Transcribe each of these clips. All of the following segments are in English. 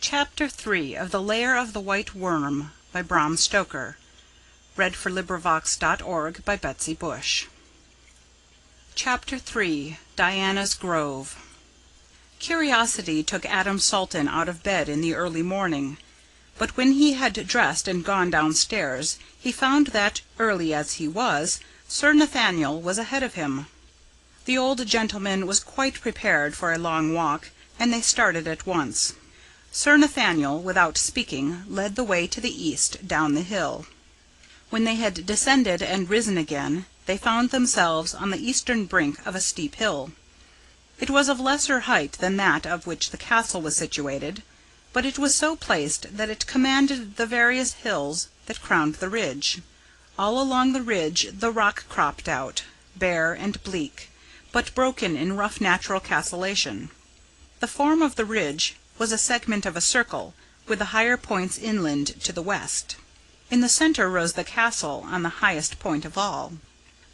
Chapter 3 of The Lair of the White Worm by Bram Stoker. LibriVox.org by Betsy Bush. Chapter 3 Diana's Grove. Curiosity took Adam Salton out of bed in the early morning, but when he had dressed and gone downstairs, he found that, early as he was, Sir Nathaniel was ahead of him. The old gentleman was quite prepared for a long walk, and they started at once. Sir Nathaniel, without speaking, led the way to the east, down the hill. When they had descended and risen again, they found themselves on the eastern brink of a steep hill. It was of lesser height than that of which the castle was situated, but it was so placed that it commanded the various hills that crowned the ridge. All along the ridge the rock cropped out, bare and bleak, but broken in rough natural castellation. The form of the ridge was a segment of a circle, with the higher points inland to the west. In the centre rose the castle, on the highest point of all.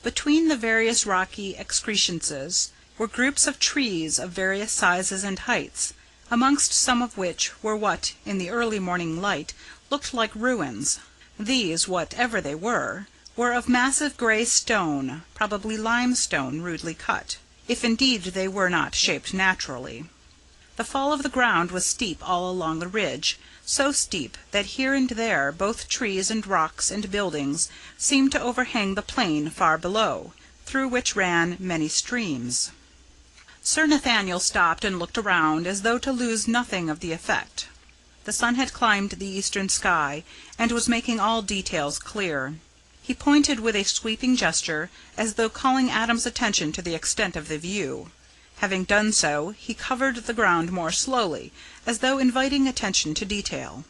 Between the various rocky excrescences were groups of trees of various sizes and heights, amongst some of which were what, in the early morning light, looked like ruins. These, whatever they were of massive grey stone, probably limestone rudely cut, if indeed they were not shaped naturally. The fall of the ground was steep all along the ridge, so steep that here and there both trees and rocks and buildings seemed to overhang the plain far below, through which ran many streams. Sir Nathaniel stopped and looked around, as though to lose nothing of the effect. The sun had climbed the eastern sky, and was making all details clear. He pointed with a sweeping gesture, as though calling Adam's attention to the extent of the view. Having done so, he covered the ground more slowly, as though inviting attention to detail.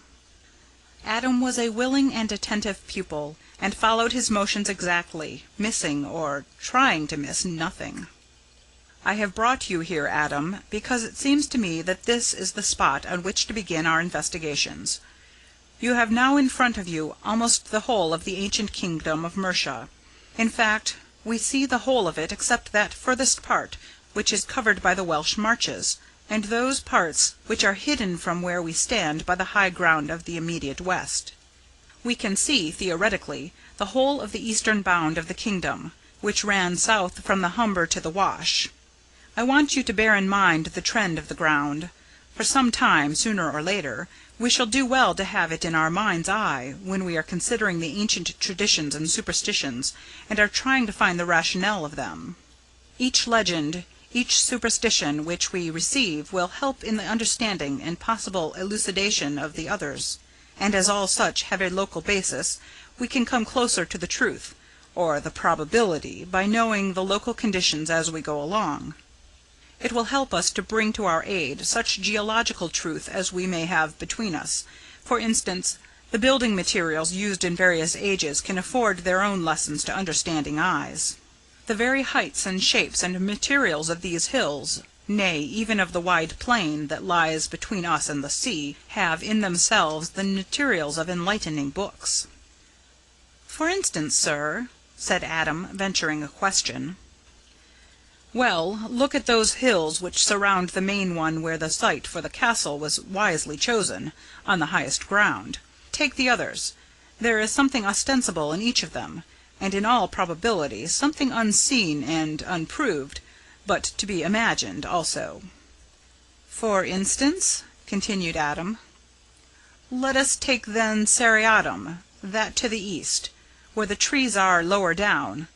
Adam was a willing and attentive pupil, and followed his motions exactly, missing, or trying to miss, nothing. "I have brought you here, Adam, because it seems to me that this is the spot on which to begin our investigations. You have now in front of you almost the whole of the ancient kingdom of Mercia. In fact, we see the whole of it except that furthest part, which is covered by the Welsh marches, and those parts which are hidden from where we stand by the high ground of the immediate west. We can see, theoretically, the whole of the eastern bound of the kingdom, which ran south from the Humber to the Wash. I want you to bear in mind the trend of the ground. For some time, sooner or later, we shall do well to have it in our mind's eye when we are considering the ancient traditions and superstitions, and are trying to find the rationale of them. Each legend, each superstition which we receive will help in the understanding and possible elucidation of the others, and as all such have a local basis, we can come closer to the truth, or the probability, by knowing the local conditions as we go along. It will help us to bring to our aid such geological truth as we may have between us. For instance, the building materials used in various ages can afford their own lessons to understanding eyes. The very heights and shapes and materials of these hills, nay, even of the wide plain that lies between us and the sea, have in themselves the materials of enlightening books." "For instance, sir?" said Adam, venturing a question. "Well, look at those hills which surround the main one where the site for the castle was wisely chosen, on the highest ground. Take the others. There is something ostensible in each of them, and in all probability something unseen and unproved, but to be imagined also." "For instance?" continued Adam. "Let us take then Seriatim, that to the east, where the trees are lower down.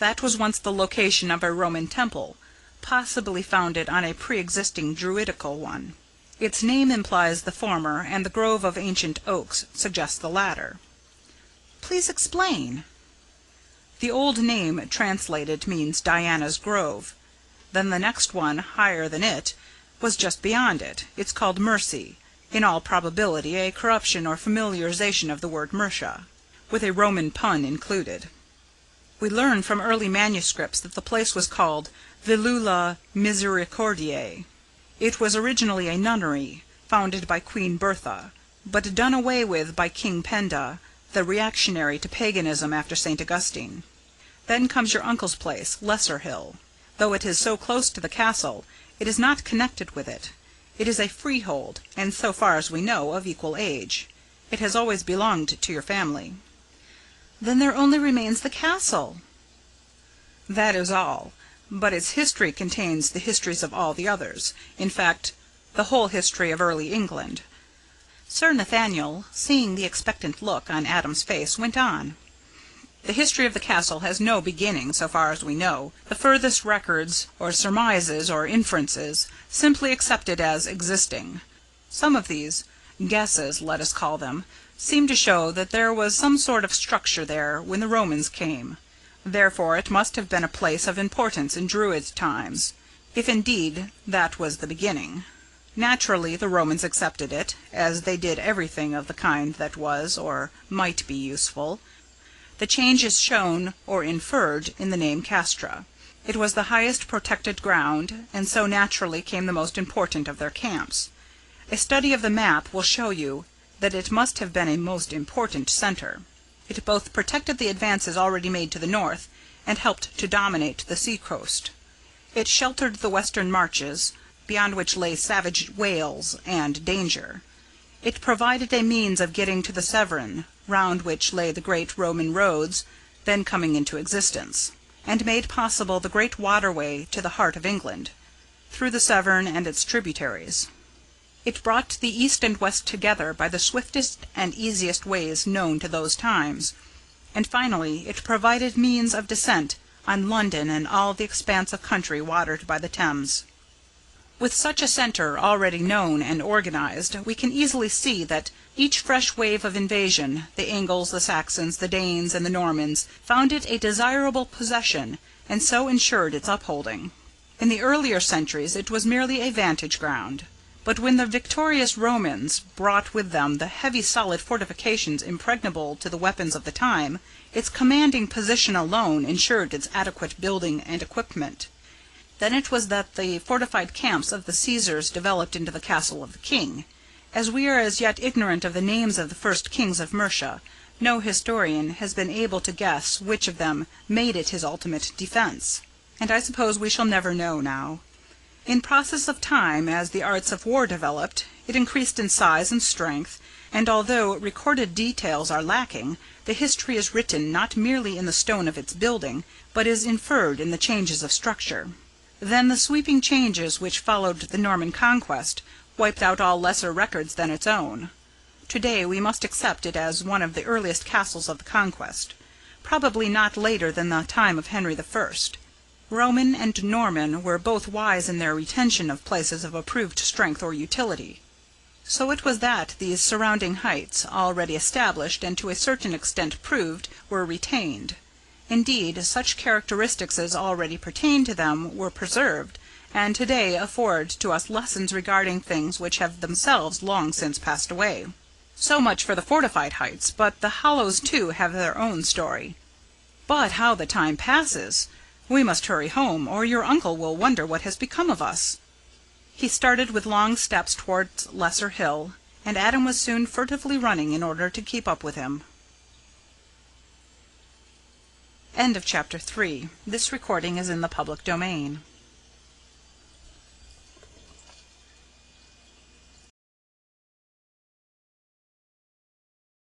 That was once the location of a Roman temple, possibly founded on a pre-existing Druidical one. Its name implies the former, and the grove of ancient oaks suggests the latter." "Please explain." "The old name translated means Diana's Grove. Then the next one, higher than it, was just beyond it. It's called Mercy, in all probability a corruption or familiarization of the word Mercia, with a Roman pun included. We learn from early manuscripts that the place was called Villula Misericordiae. It was originally a nunnery, founded by Queen Bertha, but done away with by King Penda, the reactionary to paganism after St. Augustine. Then comes your uncle's place, Lesser Hill. Though it is so close to the castle, it is not connected with it. It is a freehold, and so far as we know, of equal age. It has always belonged to your family." "Then there only remains the castle." "That is all. But its history contains the histories of all the others. In fact, the whole history of early England." Sir Nathaniel, seeing the expectant look on Adam's face, went on. "The history of the castle has no beginning, so far as we know. The furthest records, or surmises, or inferences, simply accept it as existing. Some of these guesses, let us call them, seem to show that there was some sort of structure there when the Romans came. Therefore it must have been a place of importance in Druid times, if indeed that was the beginning. Naturally the Romans accepted it, as they did everything of the kind that was, or might be, useful. The change is shown, or inferred, in the name Castra. It was the highest protected ground, and so naturally came the most important of their camps. A study of the map will show you that it must have been a most important centre. It both protected the advances already made to the north, and helped to dominate the sea-coast. It sheltered the western marches, beyond which lay savage Wales and danger. It provided a means of getting to the Severn, round which lay the great Roman roads then coming into existence, and made possible the great waterway to the heart of England, through the Severn and its tributaries. It brought the east and west together by the swiftest and easiest ways known to those times, and finally it provided means of descent on London and all the expanse of country watered by the Thames. With such a centre already known and organized, we can easily see that each fresh wave of invasion, the Angles, the Saxons, the Danes, and the Normans, found it a desirable possession, and so ensured its upholding. In the earlier centuries it was merely a vantage ground. But when the victorious Romans brought with them the heavy solid fortifications impregnable to the weapons of the time, its commanding position alone ensured its adequate building and equipment. Then it was that the fortified camps of the Caesars developed into the castle of the king. As we are as yet ignorant of the names of the first kings of Mercia, no historian has been able to guess which of them made it his ultimate defence, and I suppose we shall never know now. In process of time, as the arts of war developed, it increased in size and strength, and although recorded details are lacking, the history is written not merely in the stone of its building, but is inferred in the changes of structure. Then the sweeping changes which followed the Norman conquest wiped out all lesser records than its own. Today we must accept it as one of the earliest castles of the conquest, probably not later than the time of Henry I. Roman and Norman were both wise in their retention of places of approved strength or utility. So it was that these surrounding heights, already established and to a certain extent proved, were retained. Indeed, such characteristics as already pertained to them were preserved, and today afford to us lessons regarding things which have themselves long since passed away. So much for the fortified heights, but the hollows too have their own story. But how the time passes! We must hurry home, or your uncle will wonder what has become of us." He started with long steps towards Lesser Hill, and Adam was soon furtively running in order to keep up with him. End of Chapter 3. This recording is in the public domain.